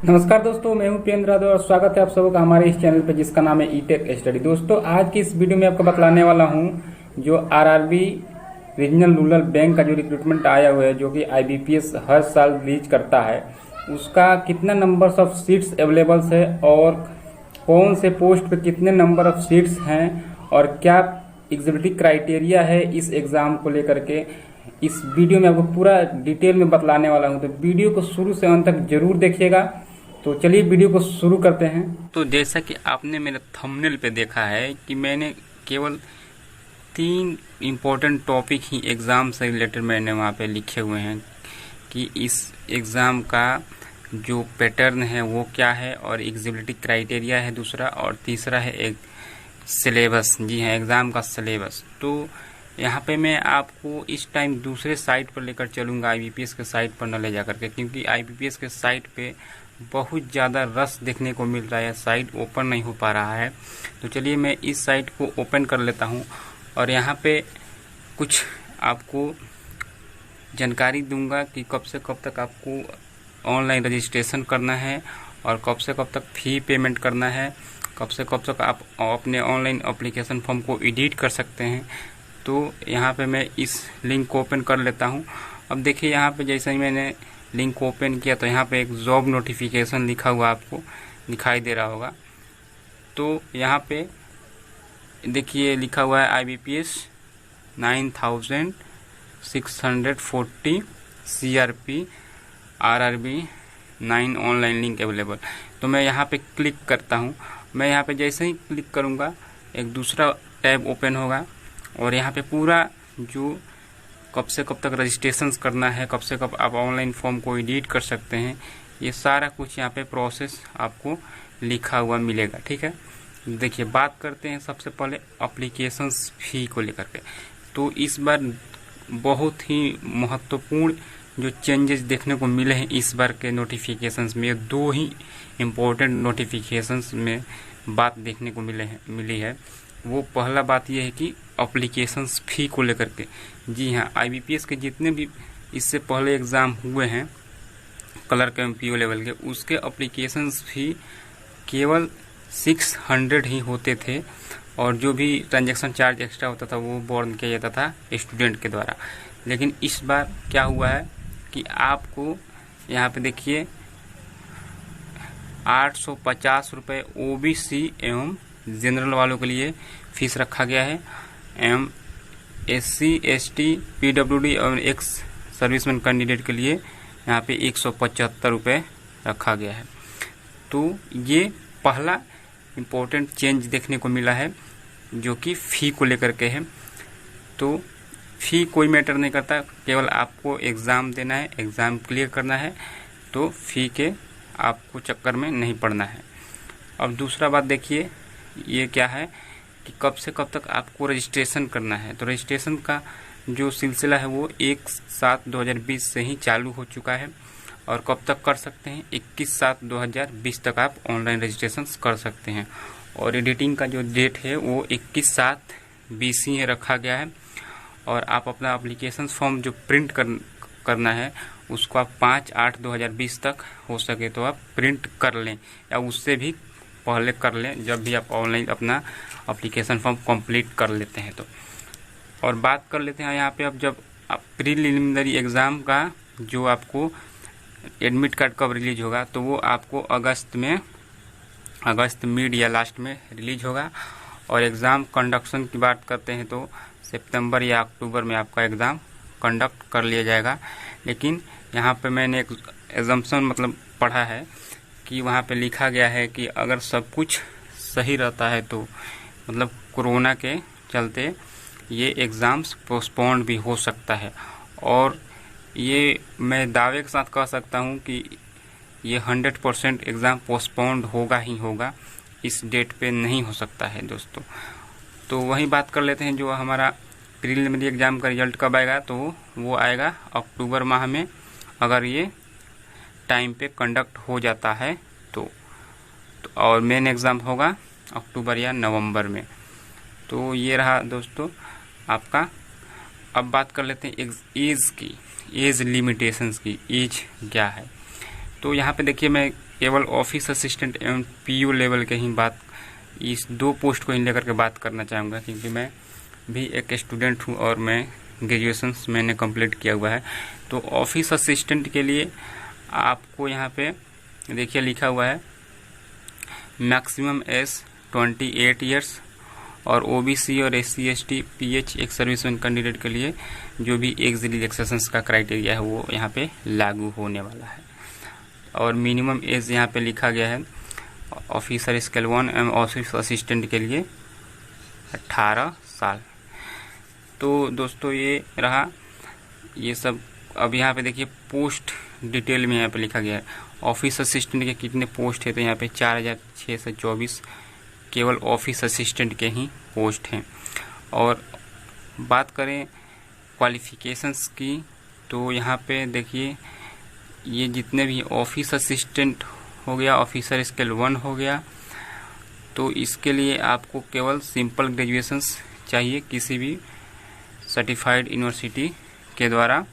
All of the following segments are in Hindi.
नमस्कार दोस्तों, मैं हूं प्रियेंद्र यादव और स्वागत है आप सबका हमारे इस चैनल पर जिसका नाम है ई-टेक स्टडी। दोस्तों, आज की इस वीडियो में आपको बतलाने वाला हूं जो आरआरबी रीजनल रूरल बैंक का जो रिक्रूटमेंट आया हुआ है, जो कि आईबीपीएस हर साल रिलीज करता है, उसका कितना नंबर्स ऑफ सीट्स अवेलेबल्स है और कौन से पोस्ट पे कितने नंबर ऑफ सीट्स हैं और क्या एग्जिबिटिव क्राइटेरिया है इस एग्जाम को लेकर के इस वीडियो में आपको पूरा डिटेल में बतलाने वाला हूं। तो वीडियो को शुरू से अंत तक जरूर देखिएगा। तो चलिए वीडियो को शुरू करते हैं। तो जैसा कि आपने मेरे थंबनेल पे देखा है कि मैंने केवल 3 इम्पोर्टेंट टॉपिक ही एग्ज़ाम से रिलेटेड मैंने वहाँ पे लिखे हुए हैं कि इस एग्ज़ाम का जो पैटर्न है वो क्या है और एग्जिबिलिटी क्राइटेरिया है दूसरा, और तीसरा है एक सिलेबस। जी हाँ, एग्ज़ाम का सिलेबस। तो यहाँ पे मैं आपको इस टाइम दूसरे साइट पर लेकर चलूँगा, आईबीपीएस के साइट पर न ले जा करके, क्योंकि आईबीपीएस के साइट पे बहुत ज़्यादा रश देखने को मिल रहा है, साइट ओपन नहीं हो पा रहा है। तो चलिए मैं इस साइट को ओपन कर लेता हूँ और यहाँ पे कुछ आपको जानकारी दूंगा कि कब से कब तक आपको ऑनलाइन रजिस्ट्रेशन करना है और कब से कब तक फ़ी पेमेंट करना है, कब से कब तक आप अपने ऑनलाइन एप्लीकेशन फॉर्म को एडिट कर सकते हैं। तो यहाँ पे मैं इस लिंक को ओपन कर लेता हूँ। अब देखिए, यहाँ पे जैसे ही मैंने लिंक ओपन किया तो यहाँ पे एक जॉब नोटिफिकेशन लिखा हुआ आपको दिखाई दे रहा होगा। तो यहाँ पे देखिए लिखा हुआ है IBPS 9640 CRP RRB 9 online link available. तो मैं यहाँ पे क्लिक करता हूँ। मैं यहाँ पे जैसे ही क्लिक करूँगा एक दूसरा टैब ओपन होगा और यहाँ पे पूरा जो कब से कब तक रजिस्ट्रेशन करना है, कब से कब आप ऑनलाइन फॉर्म को एडिट कर सकते हैं, ये सारा कुछ यहाँ पे प्रोसेस आपको लिखा हुआ मिलेगा। ठीक है, देखिए बात करते हैं सबसे पहले एप्लीकेशन फ़ी को लेकर के। तो इस बार बहुत ही महत्वपूर्ण जो चेंजेस देखने को मिले हैं इस बार के नोटिफिकेशंस में, 2 ही इम्पोर्टेंट नोटिफिकेशंस में बात देखने को मिली है। वो पहला बात यह है कि एप्लीकेशंस फ़ी को लेकर के। जी हाँ, आईबीपीएस के जितने भी इससे पहले एग्ज़ाम हुए हैं क्लर्क एमपीओ लेवल के, उसके एप्लीकेशंस फ़ी केवल 600 ही होते थे और जो भी ट्रांजैक्शन चार्ज एक्स्ट्रा होता था वो बॉर्न किया जाता था स्टूडेंट के द्वारा। लेकिन इस बार क्या हुआ है कि आपको यहाँ पे देखिए 850 रुपये ओबीसी एवं जनरल वालों के लिए फीस रखा गया है, एवं एससी एसटी पीडब्ल्यूडी और एक्स सर्विसमैन कैंडिडेट के लिए यहाँ पे 175 रुपये रखा गया है। तो ये पहला इम्पोर्टेंट चेंज देखने को मिला है जो कि फ़ी को लेकर के है। तो फ़ी कोई मैटर नहीं करता, केवल आपको एग्ज़ाम देना है, एग्ज़ाम क्लियर करना है, तो फ़ी के आपको चक्कर में नहीं पड़ना है। अब दूसरा बात देखिए, ये क्या है कि कब से कब तक आपको रजिस्ट्रेशन करना है। तो रजिस्ट्रेशन का जो सिलसिला है वो 1/7/2020 से ही चालू हो चुका है और कब तक कर सकते हैं, 21/7/2020 तक आप ऑनलाइन रजिस्ट्रेशन कर सकते हैं। और एडिटिंग का जो डेट है वो 21/7/20 ही रखा गया है। और आप अपना एप्लीकेशन फॉर्म जो प्रिंट करना है उसको आप 5/8/2020 तक हो सके तो आप प्रिंट कर लें या उससे भी पहले कर लें, जब भी आप ऑनलाइन अपना एप्लीकेशन फॉर्म कंप्लीट कर लेते हैं। तो और बात कर लेते हैं यहाँ पे, अब जब आप प्रीलिमिनरी एग्ज़ाम का जो आपको एडमिट कार्ड कब रिलीज होगा, तो वो आपको अगस्त मिड या लास्ट में रिलीज होगा। और एग्ज़ाम कंडक्शन की बात करते हैं तो सितंबर या अक्टूबर में आपका एग्ज़ाम कंडक्ट कर लिया जाएगा। लेकिन यहाँ पे मैंने एक एजम्पशन मतलब पढ़ा है कि वहाँ पे लिखा गया है कि अगर सब कुछ सही रहता है तो मतलब कोरोना के चलते ये एग्ज़ाम्स पोस्टपोन्ड भी हो सकता है। और ये मैं दावे के साथ कह सकता हूँ कि ये 100% एग्ज़ाम पोस्टपोन्ड होगा ही होगा, इस डेट पे नहीं हो सकता है दोस्तों। तो वही बात कर लेते हैं, जो हमारा प्रीलिमिनरी एग्ज़ाम का रिजल्ट कब आएगा, तो वो आएगा अक्टूबर माह में, अगर ये टाइम पे कंडक्ट हो जाता है तो और मेन एग्ज़ाम होगा अक्टूबर या नवंबर में। तो ये रहा दोस्तों आपका। अब बात कर लेते हैं एज की, एज लिमिटेशंस की, एज क्या है। तो यहाँ पे देखिए मैं केवल ऑफिस असिस्टेंट एवं पीयू लेवल के ही बात, इस 2 पोस्ट को ही लेकर के बात करना चाहूँगा, क्योंकि मैं भी एक स्टूडेंट हूँ और मैं ग्रेजुएशन मैंने कंप्लीट किया हुआ है। तो ऑफिस असिस्टेंट के लिए आपको यहाँ पे देखिए लिखा हुआ है मैक्सिमम एज 28 ईयर्स, और ओबीसी और SC ST PH एक सर्विसमैन कैंडिडेट के लिए जो भी एज रिलैक्सेशन का क्राइटेरिया है वो यहाँ पे लागू होने वाला है। और मिनिमम एज यहाँ पे लिखा गया है ऑफिसर स्केल 1 एवं ऑफिस असिस्टेंट के लिए 18 साल। तो दोस्तों ये रहा ये सब। अब यहाँ पे देखिए पोस्ट डिटेल में यहाँ पे लिखा गया है ऑफिस असिस्टेंट के कितने पोस्ट है, तो यहाँ पे 4624 केवल ऑफिस असिस्टेंट के ही पोस्ट हैं। और बात करें क्वालिफिकेशंस की, तो यहाँ पे देखिए ये जितने भी ऑफिस असिस्टेंट हो गया, ऑफिसर स्केल 1 हो गया, तो इसके लिए आपको केवल सिंपल ग्रेजुएशंस चाहिए किसी भी सर्टिफाइड यूनिवर्सिटी के द्वारा।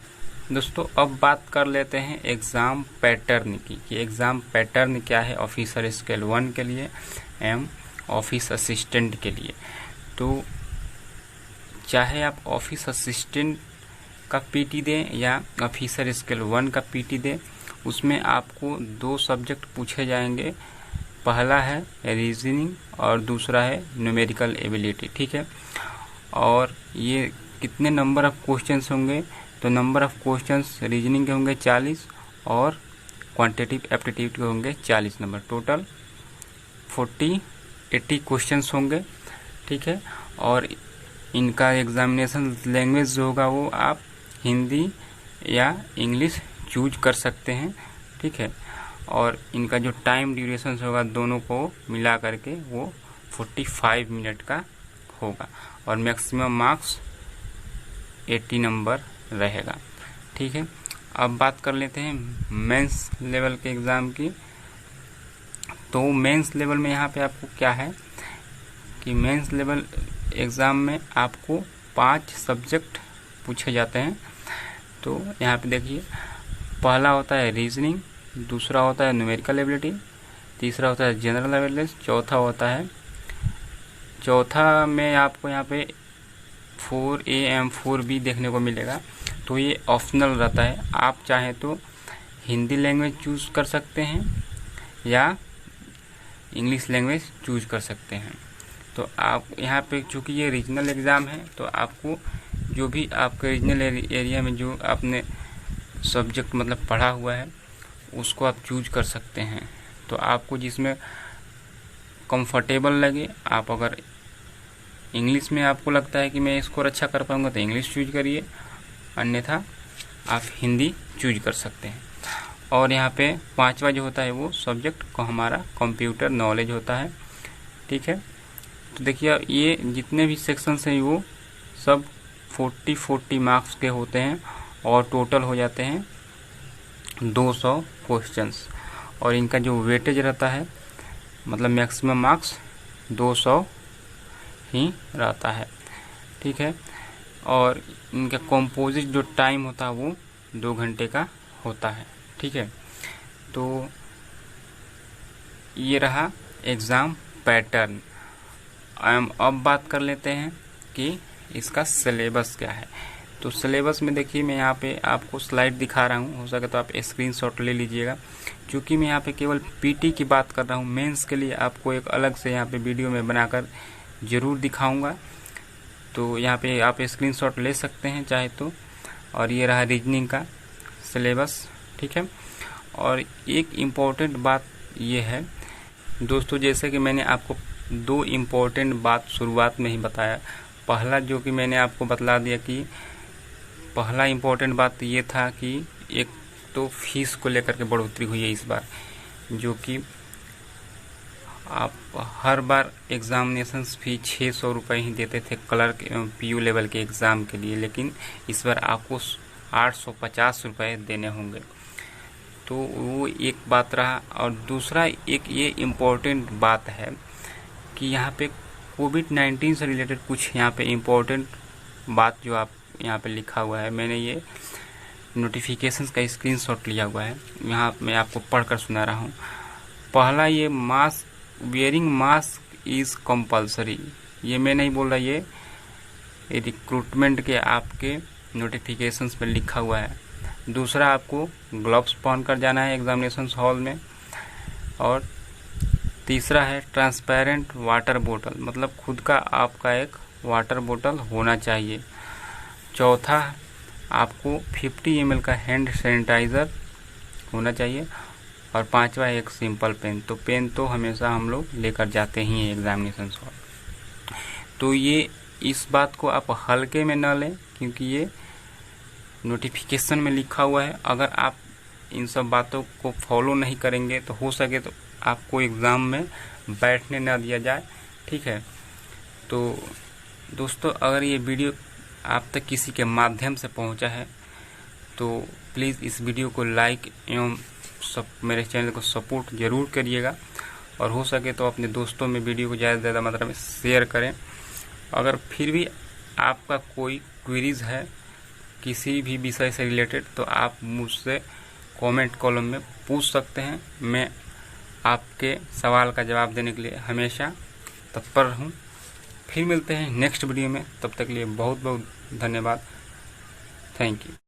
दोस्तों अब बात कर लेते हैं एग्ज़ाम पैटर्न की, कि एग्ज़ाम पैटर्न क्या है ऑफिसर स्केल 1 के लिए एवं ऑफिस असिस्टेंट के लिए। तो चाहे आप ऑफिस असिस्टेंट का पीटी दें या ऑफिसर स्केल 1 का पीटी दें, उसमें आपको 2 सब्जेक्ट पूछे जाएंगे। पहला है रीजनिंग और दूसरा है न्यूमेरिकल एबिलिटी, ठीक है। और ये कितने नंबर ऑफ क्वेश्चंस होंगे, तो नंबर ऑफ क्वेश्चंस रीजनिंग के होंगे 40 और क्वांटिटेटिव एप्टीट्यूड के होंगे 40 नंबर। टोटल 80 क्वेश्चंस होंगे, ठीक है। और इनका एग्जामिनेशन लैंग्वेज जो होगा वो आप हिंदी या इंग्लिश चूज कर सकते हैं, ठीक है। और इनका जो टाइम ड्यूरेशन होगा दोनों को मिला करके वो 45 मिनट का होगा, और मैक्सिमम मार्क्स 80 नंबर रहेगा, ठीक है। अब बात कर लेते हैं मेंस लेवल के एग्ज़ाम की। तो मेंस लेवल में यहाँ पे आपको क्या है कि मेंस लेवल एग्ज़ाम में आपको 5 सब्जेक्ट पूछे जाते हैं। तो यहाँ पे देखिए पहला होता है रीजनिंग, दूसरा होता है न्यूमेरिकल एबिलिटी, तीसरा होता है जनरल अवेयरनेस, चौथा में आपको यहाँ पे 4A एवं 4B देखने को मिलेगा। तो ये ऑप्शनल रहता है, आप चाहें तो हिंदी लैंग्वेज चूज़ कर सकते हैं या इंग्लिश लैंग्वेज चूज कर सकते हैं। तो आप यहाँ पे चूँकि ये रीजनल एग्ज़ाम है, तो आपको जो भी आपके रीजनल एरिया में जो आपने सब्जेक्ट मतलब पढ़ा हुआ है उसको आप चूज कर सकते हैं। तो आपको जिसमें कंफर्टेबल लगे, आप अगर इंग्लिश में आपको लगता है कि मैं स्कोर अच्छा कर पाऊँगा तो इंग्लिश चूज करिए, अन्यथा आप हिंदी चूज कर सकते हैं। और यहाँ पे 5वां जो होता है वो सब्जेक्ट को हमारा कंप्यूटर नॉलेज होता है, ठीक है। तो देखिए ये जितने भी सेक्शंस हैं वो सब 40 मार्क्स के होते हैं और टोटल हो जाते हैं 200 क्वेश्चंस। और इनका जो वेटेज रहता है मतलब मैक्सिमम मार्क्स 200 ही रहता है, ठीक है। और इनका कंपोजिट जो टाइम होता है वो 2 घंटे का होता है, ठीक है। तो ये रहा एग्ज़ाम पैटर्न। अब बात कर लेते हैं कि इसका सिलेबस क्या है। तो सिलेबस में देखिए मैं यहाँ पे आपको स्लाइड दिखा रहा हूँ, हो सके तो आप स्क्रीनशॉट ले लीजिएगा, क्योंकि मैं यहाँ पे केवल पीटी की बात कर रहा हूँ। मेंस के लिए आपको एक अलग से यहाँ पे वीडियो में बनाकर ज़रूर दिखाऊंगा, तो यहाँ पे आप स्क्रीनशॉट ले सकते हैं चाहे तो। और ये रहा रीजनिंग का सिलेबस, ठीक है। और एक इम्पॉर्टेंट बात ये है दोस्तों, जैसे कि मैंने आपको 2 इम्पोर्टेंट बात शुरुआत में ही बताया। पहला जो कि मैंने आपको बतला दिया कि पहला इम्पोर्टेंट बात ये था कि एक तो फीस को लेकर के बढ़ोतरी हुई है इस बार, जो कि आप हर बार एग्ज़ामिनेशन फ़ी 600 रुपये ही देते थे क्लर्क एवं पीयू लेवल के एग्ज़ाम के लिए, लेकिन इस बार आपको 850 रुपये देने होंगे। तो वो एक बात रहा। और दूसरा एक ये इम्पोर्टेंट बात है कि यहाँ पे कोविड-19 से रिलेटेड कुछ यहाँ पे इम्पोर्टेंट बात जो आप यहाँ पे लिखा हुआ है, मैंने ये नोटिफिकेशंस का स्क्रीनशॉट लिया हुआ है, यहाँ मैं आपको पढ़कर सुना रहा हूँ। पहला ये mask, wearing mask is compulsory, ये मैं नहीं बोल रहा, ये रिक्रूटमेंट के आपके नोटिफिकेशंस में लिखा हुआ है। दूसरा, आपको ग्लव्स पहन कर जाना है एग्जामिनेशन हॉल में। और तीसरा है ट्रांसपेरेंट वाटर बोतल, मतलब खुद का आपका एक वाटर बोतल होना चाहिए। चौथा, आपको 50 ml का हैंड सैनिटाइज़र होना चाहिए। और पांचवा है एक सिंपल पेन। तो पेन तो हमेशा हम लोग लेकर जाते ही हैं एग्जामिनेशन हॉल। तो ये इस बात को आप हल्के में न लें, क्योंकि ये नोटिफिकेशन में लिखा हुआ है। अगर आप इन सब बातों को फॉलो नहीं करेंगे तो हो सके तो आपको एग्ज़ाम में बैठने न दिया जाए, ठीक है। तो दोस्तों, अगर ये वीडियो आप तक किसी के माध्यम से पहुंचा है तो प्लीज़ इस वीडियो को लाइक एवं मेरे चैनल को सपोर्ट ज़रूर करिएगा। और हो सके तो अपने दोस्तों में वीडियो को ज़्यादा से ज़्यादा मात्रा में शेयर करें। अगर फिर भी आपका कोई क्वेरीज है किसी भी विषय से रिलेटेड तो आप मुझसे कमेंट कॉलम में पूछ सकते हैं। मैं आपके सवाल का जवाब देने के लिए हमेशा तत्पर हूँ। फिर मिलते हैं नेक्स्ट वीडियो में, तब तक के लिए बहुत बहुत धन्यवाद। Thank you.